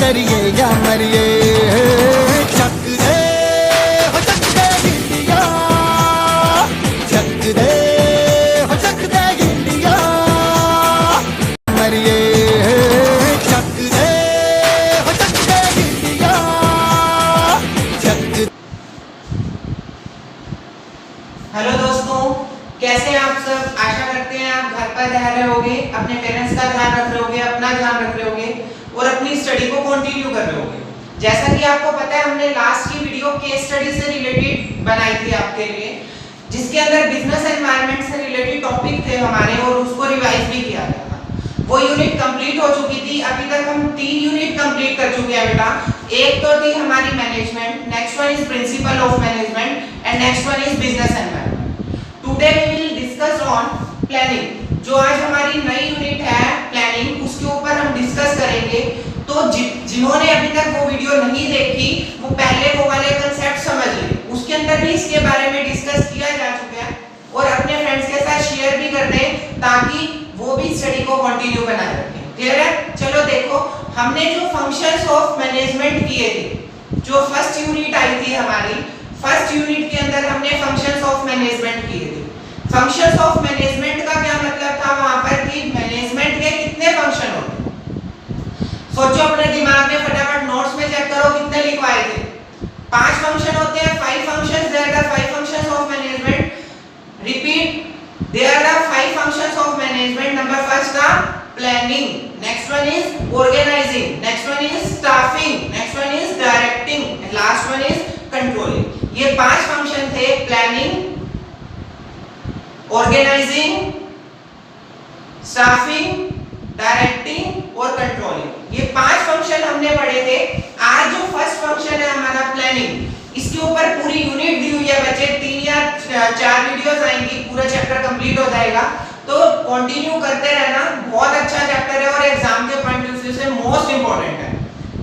करिए या मरिए। चक दे हो चक दे इंडिया, चक दे हो चक दे इंडिया, मरिए। चक दे हो चक दे इंडिया, चक। हेलो दोस्तों, कैसे हैं आप सब? आशा करते हैं आप घर पर रह रहे होगे, अपने पेरेंट्स का ध्यान रख रहे होगे, अपना ध्यान रख रहे होगे और अपनी स्टडी को कंटिन्यू कर रहे होगे। जैसा कि आपको पता है, हमने लास्ट की वीडियो केस स्टडी से रिलेटेड बनाई थी आपके लिए, जिसके अंदर बिजनेस एनवायरनमेंट से रिलेटेड टॉपिक थे हमारे और उसको रिवाइज भी किया गया था। वो यूनिट कंप्लीट हो चुकी थी। अभी तक हम 3 यूनिट कंप्लीट कर चुके हैं बेटा। एक तो थी हमारी management, next one is principle of management and next one is business environment. Today we will discuss on planning. जो आज हमारी नई यूनिट है प्लानिंग, उसके ऊपर हम डिस्कस करेंगे। तो जिन्होंने अभी तक वो वीडियो नहीं देखी, वो पहले वो वाले कांसेप्ट समझ ले। उसके अंदर भी इसके बारे में डिस्कस किया जा चुका है और अपने फ्रेंड्स के साथ शेयर भी कर दें ताकि वो भी स्टडी को कंटिन्यू बनाए रखें। क्लियर है? चलो देखो, हमने जो फंक्शंस ऑफ मैनेजमेंट किए थे, जो फर्स्ट यूनिट आई थी हमारी, फर्स्ट यूनिट के अंदर हमने फंक्शंस ऑफ मैनेजमेंट किए थे। फंक्शंस ऑफ मैनेजमेंट का क्या मतलब था वहां पर कि मैनेजमेंट के कितने फंक्शन होते हैं। सोचो अपने दिमाग में, फटाफट नोट्स में चेक करो कितने लिखवाए थे। 5 फंक्शन होते हैं, 5 functions. There are 5 functions of management. Repeat, there are 5 functions of management. Number first था planning, next one is organising, next one is staffing, next one is directing and last one is controlling. ये 5 function थे, planning, organising, staffing, directing और controlling. ये 5 function हमने पढ़े थे। आज जो फर्स्ट फंक्शन है हमारा प्लानिंग, इसके ऊपर पूरी यूनिट दी हुई है बच्चे। 3 या 4 वीडियोस आएंगी, पूरा चैप्टर कंप्लीट हो जाएगा। तो कंटिन्यू करते रहना। बहुत अच्छा चैप्टर है और एग्जाम के पॉइंट ऑफ व्यू से मोस्ट इंपॉर्टेंट है।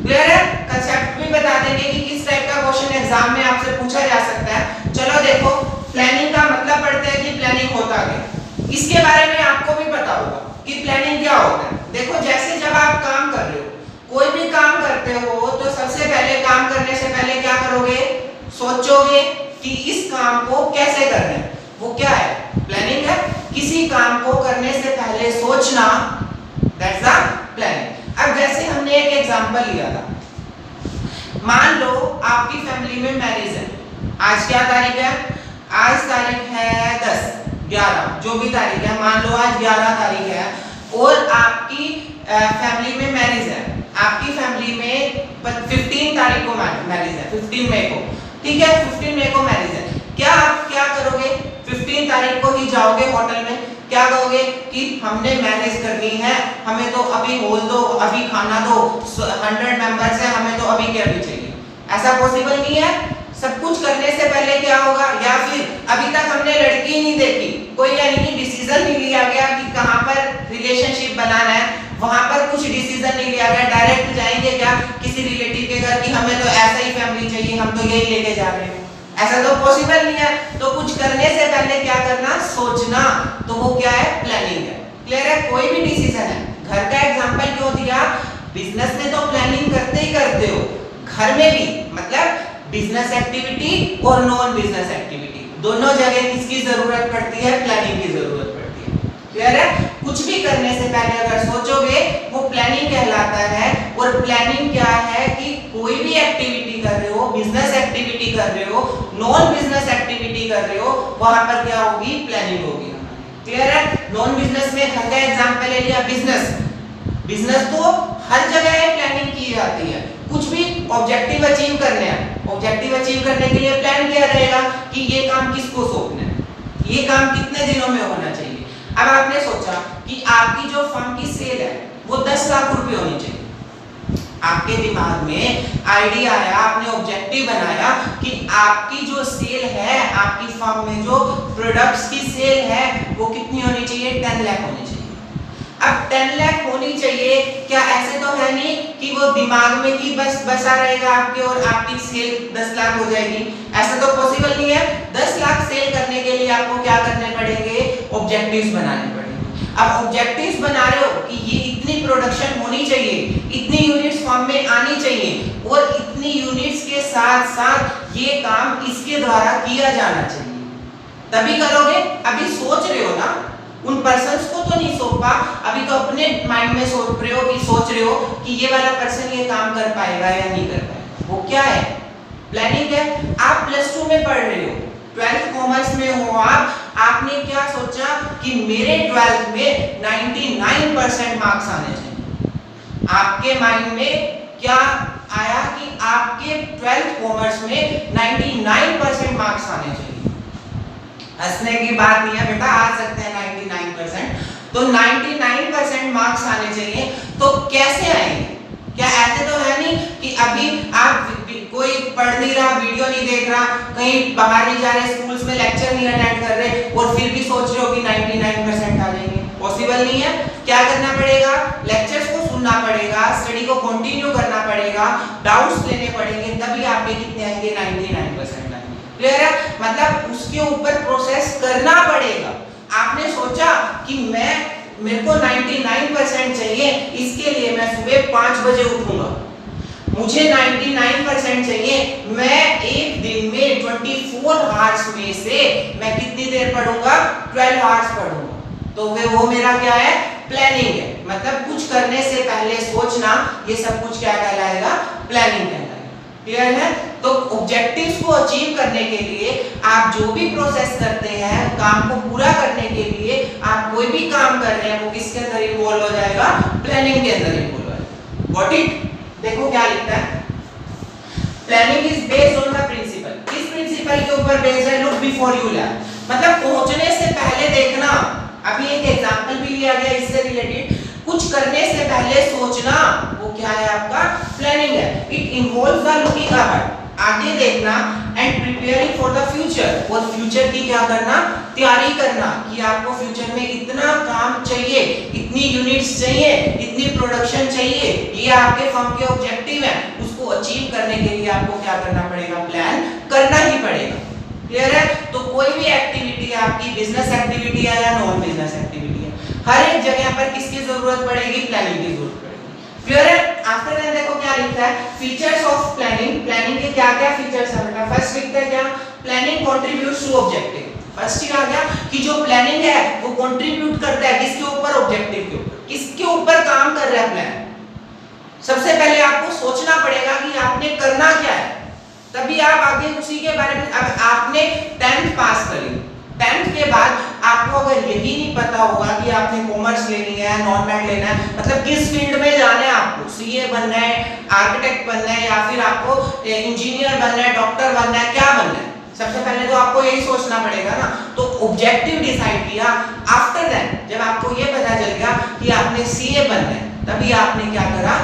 क्लियर है? कांसेप्ट भी बता देंगे कि किस टाइप का क्वेश्चन एग्जाम में आपसे पूछा जा सकता है। चलो देखो, प्लानिंग का मतलब पढ़ते हैं कि प्लानिंग होता क्या। इसके बारे में आपको भी पता होगा कि प्लानिंग क्या होता है। देखो, जैसे जब आप काम कर रहे हो, कोई भी काम करते हो, तो सबसे पहले काम करने से पहले क्या करोगे? सोचोगे कि इस काम को कैसे करना है। वो क्या है? प्लानिंग है। किसी काम को करने से पहले सोचना, दैट्स द प्लानिंग। अब जैसे हमने एक एग्जांपल लिया था, मान लो आपकी फैमिली में मैरिज है। आज क्या तारीख है? आज तारीख है 10, 11, जो भी तारीख है, मान लो आज 11 तारीख है और आपकी फैमिली में मैरिज है। आपकी फैमिली में 15 तारीख को मैरिज है, 15 मई को। ठीक है, 15 मई को मैरिज है। क्या आप क्या करोगे? 15 तारीख को ही जाओगे होटल में, क्या कहोगे कि हमने मैरिज करनी है, हमें तो अभी हॉल दो, अभी खाना दो, 100 मेंबर्स हैं, हमें तो अभी क्या भी चाहिए। ऐसा पॉसिबल नहीं है। सब कुछ करने से पहले क्या होगा? या फिर अभी तक हमने लड़की नहीं देखी, कोई यानी कि डिसीजन नहीं लिया गया कि कहां पर रिलेशनशिप बनाना है, वहां पर कुछ डिसीजन नहीं लिया गया। डायरेक्ट जाएंगे क्या किसी रिलेटिव के घर कि हमें तो ऐसा ही फैमिली चाहिए, हम तो यही लेके जा रहे हैं। ऐसा तो पॉसिबल नहीं है। तो कुछ करने से पहले क्या करना? सोचना। तो वो क्या है? प्लानिंग है। क्लियर है? कोई भी डिसीजन है। घर का एग्जांपल क्यों दिया? बिजनेस में तो प्लानिंग करते ही करते हो, घर में भी, मतलब बिजनेस एक्टिविटी और नॉन बिजनेस एक्टिविटी दोनों जगह किसकी जरूरत पड़ती है? प्लानिंग की जरूरत पड़ती है। क्लियर है? कुछ भी करने से पहले अगर सोचोगे, वो प्लानिंग कहलाता है। और प्लानिंग क्या है कि कोई भी एक्टिविटी कर रहे हो, बिजनेस एक्टिविटी कर रहे हो, नॉन बिजनेस एक्टिविटी कर रहे हो, वहां पर क्या होगी? प्लानिंग होगी। क्लियर है? नॉन बिजनेस में घर का एग्जांपल ले लिया, बिजनेस तो हर जगह प्लानिंग की जाती है। कुछ भी ऑब्जेक्टिव अचीव करने हैं, ऑब्जेक्टिव अचीव करने के लिए प्लान किया रहेगा कि ये काम किसको सौंपना है, ये काम कितने दिनों में होना चाहिए। अब आपने सोचा कि आपकी जो फर्म की सेल है वो 10 लाख रुपए होनी चाहिए। आपके दिमाग में आइडिया आया, आपने ऑब्जेक्टिव बनाया कि आपकी जो सेल है, आपकी फर्म में जो प्रोडक्ट्स की सेल है वो कितनी होनी चाहिए? 10 लाख होनी चाहिए। अब 10 लाख होनी चाहिए, क्या ऐसे तो है नहीं कि वो दिमाग में ही बस बसा रहेगा आपके और आपकी सेल 10 लाख हो जाएगी। ऐसा तो पॉसिबल नहीं है। 10 लाख सेल करने के लिए आपको क्या करने पड़ेंगे? ऑब्जेक्टिव्स बनाने पड़ेंगे। अब ऑब्जेक्टिव्स बना रहे हो कि ये इतनी प्रोडक्शन होनी चाहिए, इतनी यूनिट्स फॉर्म में आनी चाहिए और इतनी यूनिट्स के साथ साथ ये काम इसके द्वारा किया जाना चाहिए, तभी करोगे। अभी सोच रहे हो ना, उन पर्सन्स को तो नहीं सौंपा, अभी तो अपने माइंड में सोच रहे हो कि ये वाला पर्सन ये काम कर पाएगा या नहीं कर पाएगा। वो क्या है? प्लानिंग है। आप +2 में पढ़ रहे हो, 12th कॉमर्स में हो आपने क्या सोचा कि मेरे 12th में 99% मार्क्स आने चाहिए। आपके माइंड में क्या आया कि आपके 12th कॉमर्स में 99% मार्क्स आने चाहिए। हंसने की बात नहीं है बेटा, आ सकते हैं 99%, तो 99% मार्क्स आने चाहिए। तो कैसे आएंगे? क्या ऐसे तो है नहीं कि अभी आप कोई पढ़ नहीं रहा, वीडियो नहीं देख रहा, कहीं बाहर नहीं जा रहे, स्कूल्स में लेक्चर नहीं अटेंड कर रहे और फिर भी सोच रहे हो कि 99% आ जाएंगे। पॉसिबल नहीं है। क्या करना पड़ेगा? लेक्चर्स को सुनना पड़ेगा, स्टडी को कंटिन्यू करना पड़ेगा, डाउट्स लेने पड़ेंगे, तभी आपके कितने आएंगे? 99% आएंगे। क्लियर है? मतलब उसके ऊपर प्रोसेस करना पड़ेगा। आपने सोचा कि मेरे को 99% चाहिए, इसके लिए मैं सुबह 5 बजे उठूंगा, मुझे 99% चाहिए, मैं एक दिन में 24 आवर्स में से मैं कितनी देर पढ़ूंगा? 12 आवर्स पढ़ूंगा। तो वो मेरा क्या है? प्लानिंग है। मतलब कुछ करने से पहले सोचना, ये सब कुछ क्या कहलाएगा? प्लानिंग कहलाएगा। क्लियर है? तो ऑब्जेक्टिव्स को अचीव करने के लिए आप जो भी प्रोसेस करते हैं, काम को पूरा करने के लिए आप कोई भी काम कर रहे हैं, वो किसके अंदर इन्वॉल्व हो जाएगा? प्लानिंग के अंदर इन्वॉल्व हो जाएगा। Got it? देखो क्या लिखता है, planning is based on the principle. किस प्रिंसिपल के ऊपर बेस्ड है? Look before you learn. मतलब पहुंचने से पहले देखना। अभी एक एग्जांपल भी लिया गया इससे रिलेटेड, कुछ करने से पहले सोचना, वो क्या है? आपका प्लानिंग है। It involves the looking ahead, आगे देखना, and preparing for the future, और फ्यूचर की क्या करना? तैयारी करना कि आपको फ्यूचर में इतना काम चाहिए, इतनी यूनिट्स चाहिए, इतनी प्रोडक्शन चाहिए, ये आपके फर्म के ऑब्जेक्टिव है। उसको अचीव करने के लिए आपको क्या करना पड़ेगा? प्लान करना ही पड़ेगा। क्लियर है? तो कोई भी एक्टिविटी है आपकी, बिजनेस एक्टिविटी है या नॉन बिजनेस एक्टिविटी है, हर एक जगह पर किसकी जरूरत पड़ेगी? प्लानिंग की जरूरत पड़ेगी। क्लियर है? आफ्टर दैट देखो क्या लिखता है, फीचर्स ऑफ प्लानिंग। प्लानिंग के क्या क्या फीचर्स है बेटा? फर्स्ट लिखता है क्या? Planning contributes to objective. First ही आ गया कि जो प्लानिंग है वो कंट्रीब्यूट करता है किसके ऊपर? ऑब्जेक्टिव के ऊपर। किसके ऊपर काम कर रहा है प्लान? सबसे पहले आपको सोचना पड़ेगा कि आपने करना क्या है, तभी आप आगे उसी के बारे में। अब आपने 10th पास करी, 10th के बाद आपको अगर यही नहीं पता होगा कि आपने कॉमर्स लेनी है, नॉन मैथ लेना है, मतलब किस फील्ड में जाना है, आपको सीए बनना है, आर्किटेक्ट बनना है, या फिर आपको इंजीनियर बनना है, डॉक्टर बनना है, क्या बनना है, सबसे पहले तो आपको यही सोचना पड़ेगा ना। तो ऑब्जेक्टिव डिसाइड किया। आफ्टर दैट जब आपको ये पता चल गया कि आपने सीए बनना है, तभी आपने क्या करा?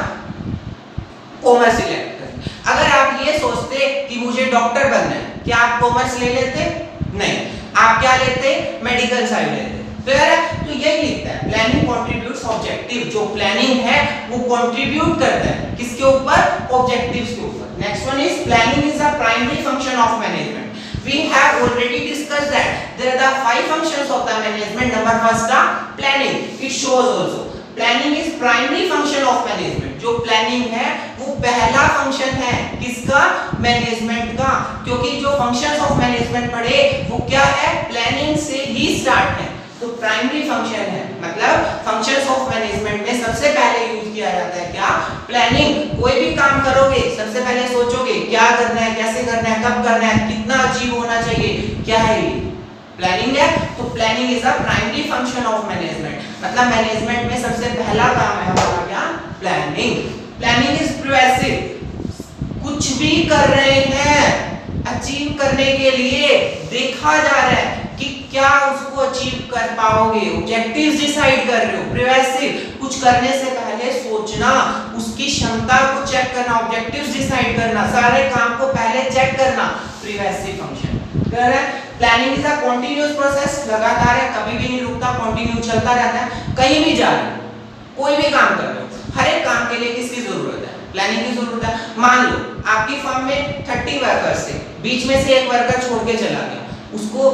कॉमर्स सिलेक्ट करी। अगर आप ये सोचते कि मुझे डॉक्टर बनना है, क्या आप कॉमर्स ले लेते? नहीं, आप क्या लेते? मेडिकल साइड लेते। क्लियर है? तो यही लिखता है, प्लानिंग कंट्रीब्यूट्स ऑब्जेक्टिव। जो प्लानिंग है वो कंट्रीब्यूट करता है किसके ऊपर? ऑब्जेक्टिव्स के ऊपर। Next one is planning is a primary function of management. We have already discussed that there are the 5 functions of the management. Number first, planning. It shows also. Planning is primary function of management. जो planning है वो पहला function है किसका? Management का। क्योंकि जो functions of management पढ़े वो क्या है? प्लानिंग से ही स्टार्ट है। तो प्राइमरी फंक्शन है, मतलब फंक्शंस ऑफ मैनेजमेंट में सबसे पहले यूज किया जाता है क्या? प्लानिंग। कोई भी काम करोगे सबसे पहले सोचोगे क्या करना है, कैसे करना है, कब करना है, कितना अचीव होना चाहिए, क्या है ये? प्लानिंग है। तो planning is a primary function of management, मतलब मैनेजमेंट में सबसे पहला काम है हमारा क्या? प्लानिंग। Planning is proactive. कुछ भी कर रहे हैं अचीव करने के लिए देखा जा रहा है कि क्या उसको अचीव कर पाओगे, ऑब्जेक्टिव्स डिसाइड कर रहे हो। प्रोएक्टिव, कुछ करने से पहले सोचना, उसकी क्षमता को चेक करना, ऑब्जेक्टिव्स डिसाइड करना, सारे काम को पहले चेक करना, प्रोएक्टिव फंक्शन। क्लियर है? Planning is a continuous process, लगातार है, कभी भी नहीं रुकता, कंटिन्यू चलता रहता है। कहीं भी जा रहे हो, कोई भी काम कर रहे हो, हर एक काम के लिए किसकी जरूरत है? प्लानिंग की जरूरत है। मान लो आपकी फर्म में 30 वर्कर्स थे, बीच में से एक वर्कर छोड़ के चला गया, उसको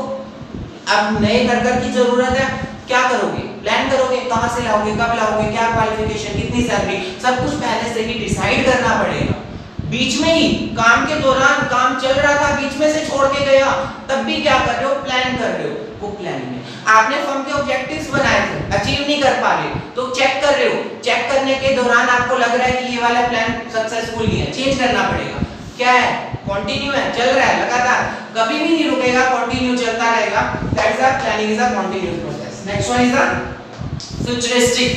अब नए वर्कर की जरूरत है, क्या करोगे? प्लान करोगे, कहां से लाओगे, कब लाओगे, क्या क्वालिफिकेशन, कितनी सैलरी, सब कुछ पहले से ही डिसाइड करना पड़ेगा। बीच में ही काम के दौरान काम चल रहा था, बीच में से छोड़ के गया, तब भी क्या कर रहे हो, प्लान कर रहे हो। वो प्लानिंग है। आपने फर्म के ऑब्जेक्टिव्स बनाए थे, अचीव नहीं कर पा रहे, तो चेक कर रहे हो, चेक करने के दौरान आपको लग रहा है कि ये वाला प्लान सक्सेसफुल नहीं है, चेंज करना पड़ेगा। क्या है, कंटिन्यू है, चल रहा है लगातार, कभी भी नहीं रुकेगा, कंटिन्यू चलता रहेगा। That's the planning is a continuous process. Next one is a futuristic,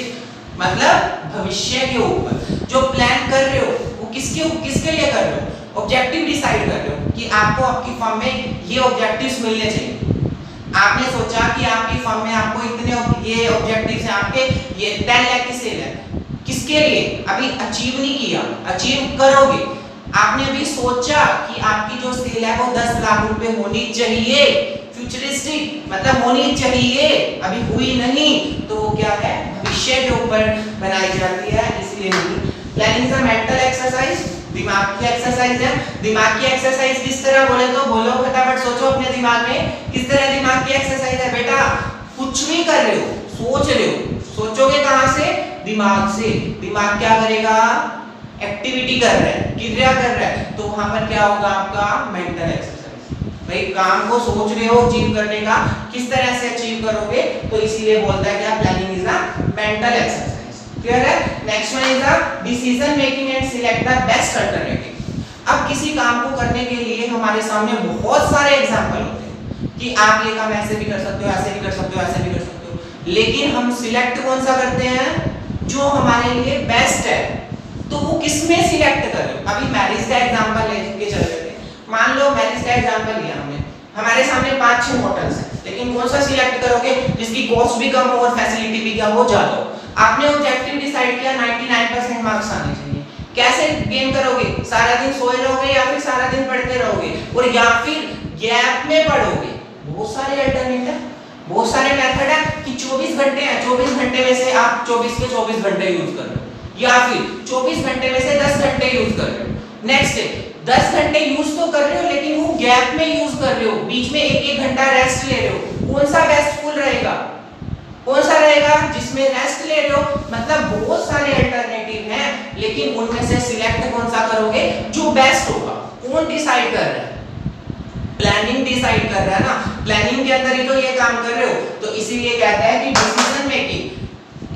मतलब भविष्य के ऊपर जो प्लान कर रहे हो वो किसके लिए कर रहे हो, ऑब्जेक्टिव डिसाइड कर रहे हो कि आपको आपकी फर्म में ये ऑब्जेक्टिव्स मिलने चाहिए। आपने सोचा कि आपकी फर्म में आपको इतने ये ऑब्जेक्टिव्स हैं, आपके ये 10 लाख की सेल है, किसके लिए, अभी अचीव नहीं किया, अचीव करोगे। आपने अभी सोचा कि आपकी जो सेल है वो 10 लाख रुपए होनी चाहिए, फ्यूचरिस्टिक मतलब होनी चाहिए, अभी हुई नहीं, तो वो क्या है, भविष्य के ऊपर बनाई जाती है, इसलिए नहीं। Planning is a mental exercise, दिमाग की एक्सरसाइज है। दिमाग की एक्सरसाइज किस तरह बोले तो बोलो फटाफट, सोचो अपने दिमाग में किस तरह दिमाग की एक्सरसाइज है। बेटा कुछ भी कर रहे हो, सोच रहे हो, सोचोगे कहां से, दिमाग से। दिमाग क्या करेगा, एक्टिविटी कर रहा है, क्रिया कर रहा है, तो वहां पर क्या होगा, आपका मेंटल एक्सरसाइज। भाई काम को सोच रहे हो अचीव करने का, किस तरह से अचीव करोगे, तो इसीलिए बोलता है क्या, planning is a mental exercise. Clear है। Next one is the decision making and select the best alternative. अब किसी काम को करने के लिए हमारे सामने बहुत सारे एग्जांपल होते हैं कि आप ये काम ऐसे भी कर सकते हो, ऐसे भी कर सकते हो, ऐसे भी कर सकते हो, लेकिन हम सिलेक्ट कौन सा करते हैं, जो हमारे लिए बेस्ट है। तो वो किसमें सिलेक्ट कर रहे हो, अभी मैरिज का एग्जांपल लेके चल रहे थे, मान लो मैरिज का एग्जांपल लिया हमने, हमारे सामने 5-6 होटल्स हैं, लेकिन कौन सा सिलेक्ट करोगे, जिसकी कॉस्ट भी कम हो और फैसिलिटी भी क्या हो, ज्यादा हो। आपने ऑब्जेक्टिव डिसाइड किया 99% मार्क्स आने चाहिए, कैसे गेन करोगे, सारा दिन सोए रहोगे या फिर सारा दिन पढ़ते रहोगे, और या फिर गैप में पढ़ोगे। बहुत सारे अल्टरनेट है, बहुत सारे मेथड है कि 24 घंटे हैं, 24 घंटे में से आप 24 के 24 घंटे यूज कर रहे हो, या फिर 24 घंटे में से 10 घंटे यूज कर रहे हो। नेक्स्ट है 10 घंटे यूज तो कर रहे हो, लेकिन वो गैप में यूज कर रहे हो, बीच में 1-1 घंटा रेस्ट ले रहे हो। कौन सा बेस्टफुल रहेगा, कौन सा रहेगा जिसमें रेस्ट ले रहे हो, मतलब बहुत सारे अल्टरनेटिव हैं, लेकिन उनमें से सिलेक्ट कौन सा करोगे, जो बेस्ट होगा। कौन डिसाइड कर रहा है, प्लानिंग डिसाइड कर रहा है ना, प्लानिंग के अंदर ही तो ये काम कर रहे हो, तो इसीलिए कहता है कि डिसीजन मेकिंग,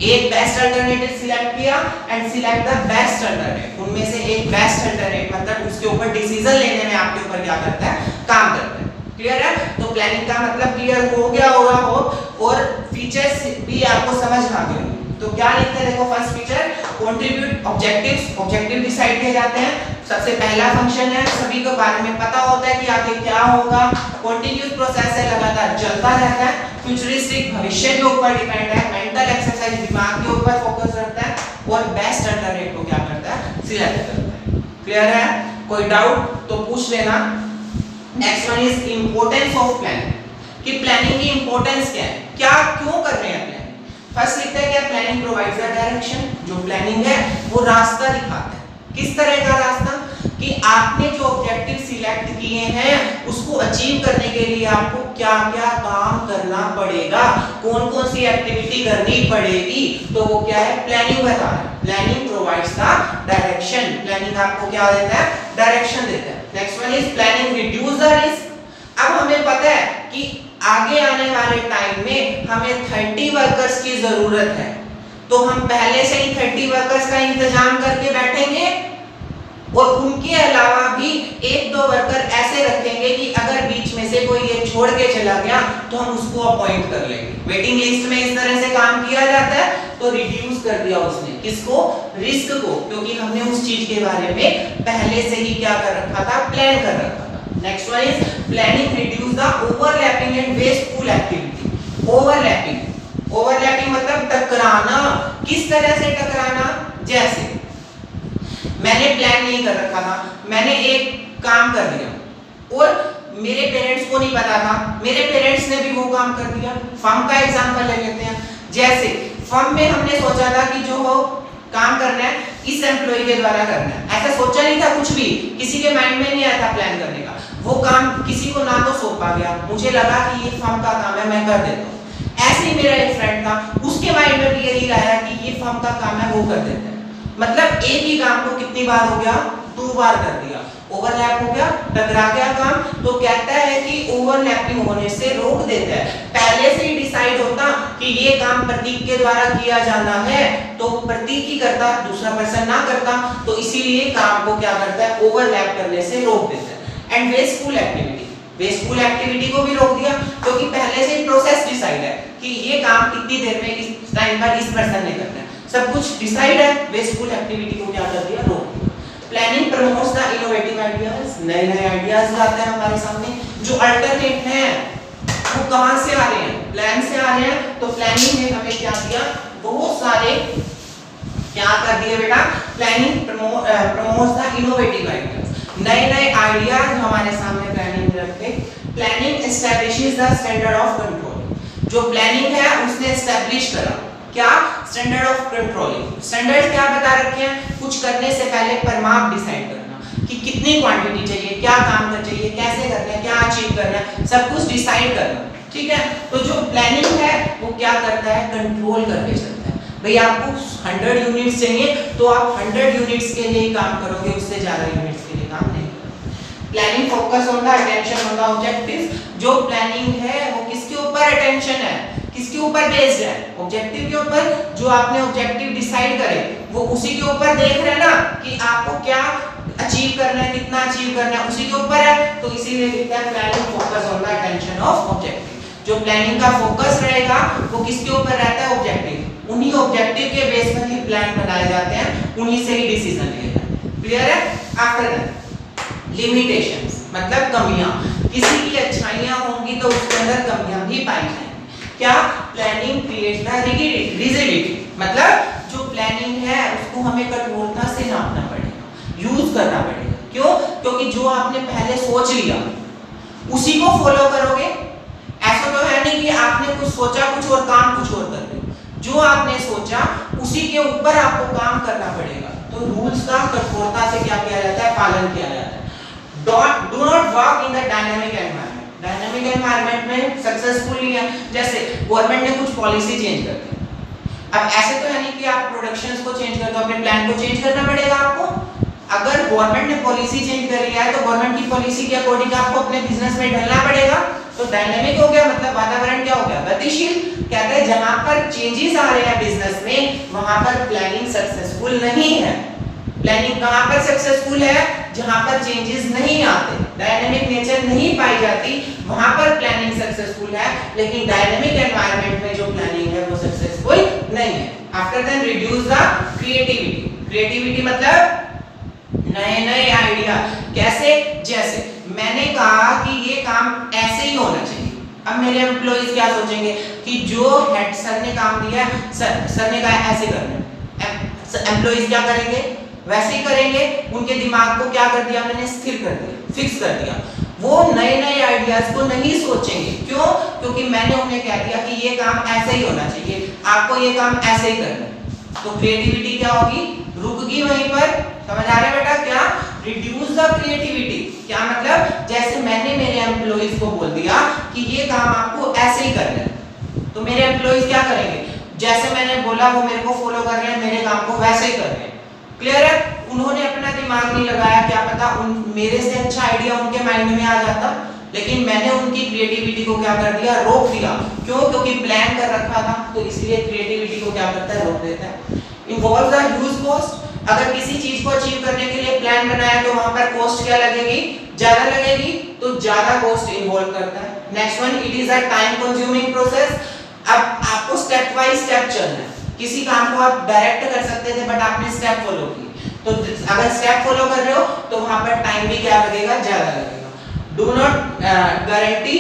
एक बेस्ट अल्टरनेटिव सिलेक्ट किया and select the best alternative, उनमें से एक बेस्ट अल्टरनेटिव, मतलब उसके ऊपर डिसीजन लेने में आपके ऊपर क्या करता है, काम करता है। क्लियर है। तो प्लानिंग का मतलब क्लियर हो गया होगा हो, और फीचर्स भी आपको समझ आ गए। तो क्या लिखते हैं, देखो first feature contribute objectives, objective decide किए जाते हैं। सबसे पहला फंक्शन है, सभी को बारे में पता होता है कि आगे क्या होगा, कंटीन्यूअस प्रोसेस है, लगातार चलता रहता है। फ्यूचरिस्टिक भविष्य के ऊपर डिपेंड है, मेंटल एक्सरसाइज दिमाग के ऊपर फोकस रखता है, और बेस्ट अल्टरनेटिव को क्या करता है, सिलेक्ट करता है। क्लियर है, कोई डाउट तो पूछ लेना। Next one is importance of planning, कि प्लानिंग की इंपॉर्टेंस क्या है, क्या क्यों कर रहे हैं प्लानिंग। फर्स्ट लिखते हैं क्या, प्लानिंग प्रोवाइड्स अ डायरेक्शन, जो प्लानिंग है वो रास्ता दिखाता है। किस तरह का रास्ता, कि आपने जो ऑब्जेक्टिव सिलेक्ट किए हैं उसको अचीव करने के लिए आपको क्या क्या काम करना पड़ेगा, कौन कौन सी एक्टिविटी करनी पड़ेगी, तो वो क्या है, प्लानिंग बता रहा है। Planning provides the direction, planning आपको क्या देता है, डायरेक्शन देता है। Next one is planning reduce the risk. अब हमें पता है कि आगे आने वाले टाइम में हमें 30 वर्कर्स की जरूरत है, तो हम पहले से ही 30 वर्कर्स का इंतजाम करके बैठेंगे, और उनके अलावा भी 1-2 वर्कर ऐसे रखेंगे कि अगर बीच में से कोई ये छोड़ के चला गया तो हम उसको अपॉइंट कर लेंगे। वेटिंग लिस्ट में इस तरह से काम किया जाता है, तो रिड्यूस कर दिया उसने, किसको, रिस्क को, क्योंकि हमने उस चीज के बारे में पहले से ही क्या कर रखा था, प्लान कर रखा था। Next one is planning reduce the overlapping and wasteful activity. Overlapping, overlapping मतलब टकराना। किस तरह से टकराना, जैसे मैंने प्लान नहीं कर रखा था, मैंने एक काम कर दिया और मेरे पेरेंट्स को नहीं पता था, मेरे पेरेंट्स ने भी वो काम कर दिया। फर्म का एग्जांपल ले लेते हैं, जैसे फर्म में हमने सोचा था कि जो हो काम करना है इस एम्प्लॉय के द्वारा करना है, ऐसा सोचा नहीं था, कुछ भी किसी के माइंड में नहीं आया था प्लान करने का। वो काम किसी को ना तो सौंपा गया, मुझे लगा कि ये फर्म का काम है, मैं कर देता हूँ। ऐसे ही मेरा एक फ्रेंड था, उसके माइंड में भी यही आया कि ये फर्म का काम है वो कर देते हैं। मतलब एक ही काम को कितनी बार हो गया, 2 बार कर दिया, ओवरलैप हो गया, टकरा गया काम। तो कहता है कि ओवरलैपिंग होने से रोक देता है। पहले से ही डिसाइड होता कि ये काम प्रतीक के द्वारा किया जाना है तो प्रतीक ही करता, दूसरा पर्सन ना करता, तो इसीलिए काम को क्या करता है, ओवरलैप करने से रोक देता है। And wasteful activity, wasteful activity को भी रोक दिया क्योंकि पहले से ही प्रोसेस डिसाइड है कि ये काम कितनी देर में इस टाइम पर इस पर्सन ने करना है, सब कुछ डिसाइड है। वेस्टफुल एक्टिविटी को क्या कर दिया, रोक दिया। Planning promotes the innovative ideas, नए नए आइडियाज लाते हैं हमारे सामने। जो अल्टरनेट है वो कहां से आ रहे हैं, प्लान से आ रहे हैं। तो प्लानिंग ने हमें क्या दिया, बहुत सारे क्या कर दिए बेटा, planning promotes the innovative ideas, नए नए आइडियाज हमारे सामने प्लानिंग रखते। Planning establishes the standard of control, जो प्लानिंग है उसने एस्टैब्लिश करा क्या, स्टैंडर्ड ऑफ कंट्रोलिंग। स्टैंडर्ड क्या बता रखे हैं, कुछ करने से पहले परिमाप डिसाइड करना कि कितनी क्वांटिटी चाहिए, क्या काम करना चाहिए, कैसे करना है, क्या अचीव करना है, सब कुछ डिसाइड करना। ठीक है, तो जो प्लानिंग है वो क्या करता है, कंट्रोल करके चलता है। भाई आपको 100 यूनिट्स चाहिए तो आप 100 यूनिट्स के लिए काम करोगे, उससे ज्यादा यूनिट्स के लिए काम नहीं करोगे। Planning focus on the attention on the objectives, जो प्लानिंग है वो किसके ऊपर अटेंशन है, किसके ऊपर बेस्ड है, ऑब्जेक्टिव के ऊपर। जो आपने ऑब्जेक्टिव डिसाइड करे वो उसी के ऊपर देख रहे हैं ना कि आपको क्या अचीव करना है, कितना अचीव करना है, उसी के ऊपर है। तो इसीलिए लिखता है planning focus on the attention of objective. जो प्लानिंग का फोकस रहेगा वो किसके ऊपर रहता है, ऑब्जेक्टिव। उन्हीं ऑब्जेक्टिव के बेस पर ही प्लान बनाए जाते हैं, उन्हीं से ही डिसीजन लिए जाते हैं। क्लियर है। आफ्टर दैट लिमिटेशंस, मतलब कमियां। किसी की अच्छाइयां होंगी तो उसके अंदर कमियां भी पाई जाएंगी। क्या, प्लानिंग क्रिएट्स द रिजिडिटी, मतलब जो प्लानिंग है उसको हमें कठोरता से नापना पड़ेगा, यूज करना पड़ेगा। क्यों, क्योंकि जो आपने पहले सोच लिया उसी को फॉलो करोगे। ऐसा तो है नहीं कि आपने कुछ सोचा कुछ और काम कुछ और कर रहे हो। जो आपने सोचा उसी के ऊपर आपको काम करना पड़ेगा। तो रूल्स का कठोरता से क्या किया जाता है, पालन किया जाता है। Do not work in the dynamic environment, dynamic environment में सक्सेसफुल है। जैसे गवर्नमेंट ने कुछ पॉलिसी चेंज कर दी, अब ऐसे तो है नहीं कि आप प्रोडक्शंस को चेंज कर दो, अपने प्लान को चेंज करना पड़ेगा आपको। अगर गवर्नमेंट ने पॉलिसी चेंज कर लिया है तो गवर्नमेंट की पॉलिसी के अकॉर्डिंग आपको अपने बिजनेस में ढलना पड़ेगा। तो डायनामिक हो गया, मतलब वातावरण क्या हो गया, गतिशील। कहते हैं जहां पर चेंजेस आ रहे हैं बिजनेस में वहां पर प्लानिंग सक्सेसफुल नहीं है। प्लानिंग कहां पर सक्सेसफुल है, जहां पर चेंजेस नहीं आते, डायनामिक नेचर नहीं पाई जाती, वहां पर प्लानिंग सक्सेसफुल है। लेकिन डायनामिक एनवायरनमेंट में जो प्लानिंग है वो सक्सेसफुल नहीं है। After then reduce the creativity, creativity मतलब नए नए आइडिया। कैसे, जैसे मैंने कहा कि ये काम ऐसे ही होना चाहिए। अब मेरे एम्प्लॉइज क्या सोचेंगे कि जो हेड सर ने काम दिया, सर ने कहा ऐसे करना है, एम्प्लॉइज क्या करेंगे, वैसे ही करेंगे। उनके दिमाग को क्या कर दिया मैंने, स्थिर कर दिया, फिक्स कर दिया। वो नए नए आइडियाज को नहीं सोचेंगे। क्यों, क्योंकि मैंने उन्हें कह दिया कि ये काम ऐसे ही होना चाहिए, आपको ये काम ऐसे ही करना है। तो क्रिएटिविटी क्या होगी, रुक गई वहीं पर। समझ आ रहा है बेटा, क्या, रिड्यूस द क्रिएटिविटी। क्या मतलब, जैसे मैंने मेरे एम्प्लॉइज को बोल दिया कि ये काम आपको ऐसे ही करना है, तो मेरे एम्प्लॉइज क्या करेंगे, जैसे मैंने बोला वो मेरे को फॉलो कर रहे हैं, मेरे काम को वैसे ही कर रहे हैं। क्लियर है। उन्होंने अपना दिमाग नहीं लगाया, क्या पता मेरे से अच्छा आइडिया उनके माइंड में आ जाता, लेकिन मैंने उनकी क्रिएटिविटी को क्या कर दिया, रोक दिया। क्यों, क्योंकि प्लान कर रखा था, तो इसलिए क्रिएटिविटी को क्या करता है, रोक देता है। इन्वॉल्व द ह्यूज कॉस्ट, अगर किसी चीज को अचीव करने के लिए प्लान बनाया तो वहां पर कॉस्ट क्या लगेगी, ज्यादा लगेगी, तो ज्यादा कॉस्ट इन्वॉल्व करता है। Next one, it is a time consuming process. अब आपको स्टेप बाय स्टेप चलना है। किसी काम को आप डायरेक्ट कर सकते थे बट आपने स्टेप फॉलो किए, तो अगर स्टेप फॉलो कर रहे हो तो वहां पर टाइम भी क्या लगेगा, ज्यादा लगेगा। Do not guarantee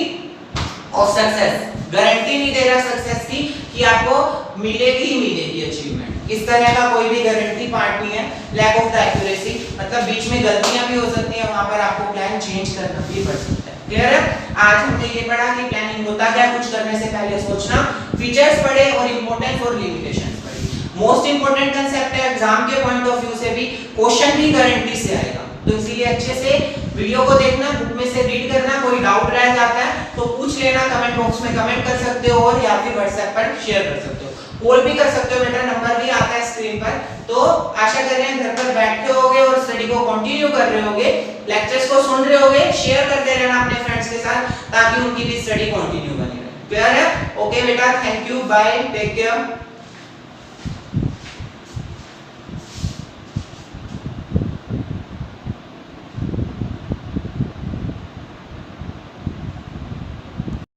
of success, guarantee नहीं दे रहा सक्सेस की कि आपको मिलेगी ही मिलेगी अचीवमेंट। इस तरह का कोई भी गारंटी पार्ट नहीं है। लैक ऑफ द एक्यूरेसी, मतलब बीच में गलतियां भी हो सकती हैं, वहां पर आपको प्लान चेंज करना भी पड़ सकता है। क्लियर है। आज हमने ये पढ़ा कि प्लानिंग होता क्या, कुछ करने से पहले सोचना, फीचर्स पढ़े और इंपॉर्टेंस और लिमिटेशंस पढ़ी। मोस्ट इंपॉर्टेंट कांसेप्ट है, एग्जाम के पॉइंट ऑफ व्यू से भी क्वेश्चन भी गारंटी से आएगा, तो इसीलिए अच्छे से वीडियो को देखना, बुक में से रीड करना। कोई डाउट रह जाता है तो पूछ लेना, कमेंट बॉक्स में कमेंट कर सकते हो और या फिर व्हाट्सएप पर शेयर कर सकते हो। कॉल भी कर सकते हो, बेटा नंबर भी आता है स्क्रीन पर। तो आशा कर रहे हैं घर पर बैठे होगे और स्टडी को कंटिन्यू कर रहे होगे, लेक्चर्स को सुन रहे होगे, शेयर करते रहना अपने फ्रेंड्स के साथ ताकि उनकी भी स्टडी कंटिन्यू बनी रहे। क्लियर है? ओके बेटा, thank you, bye, take care.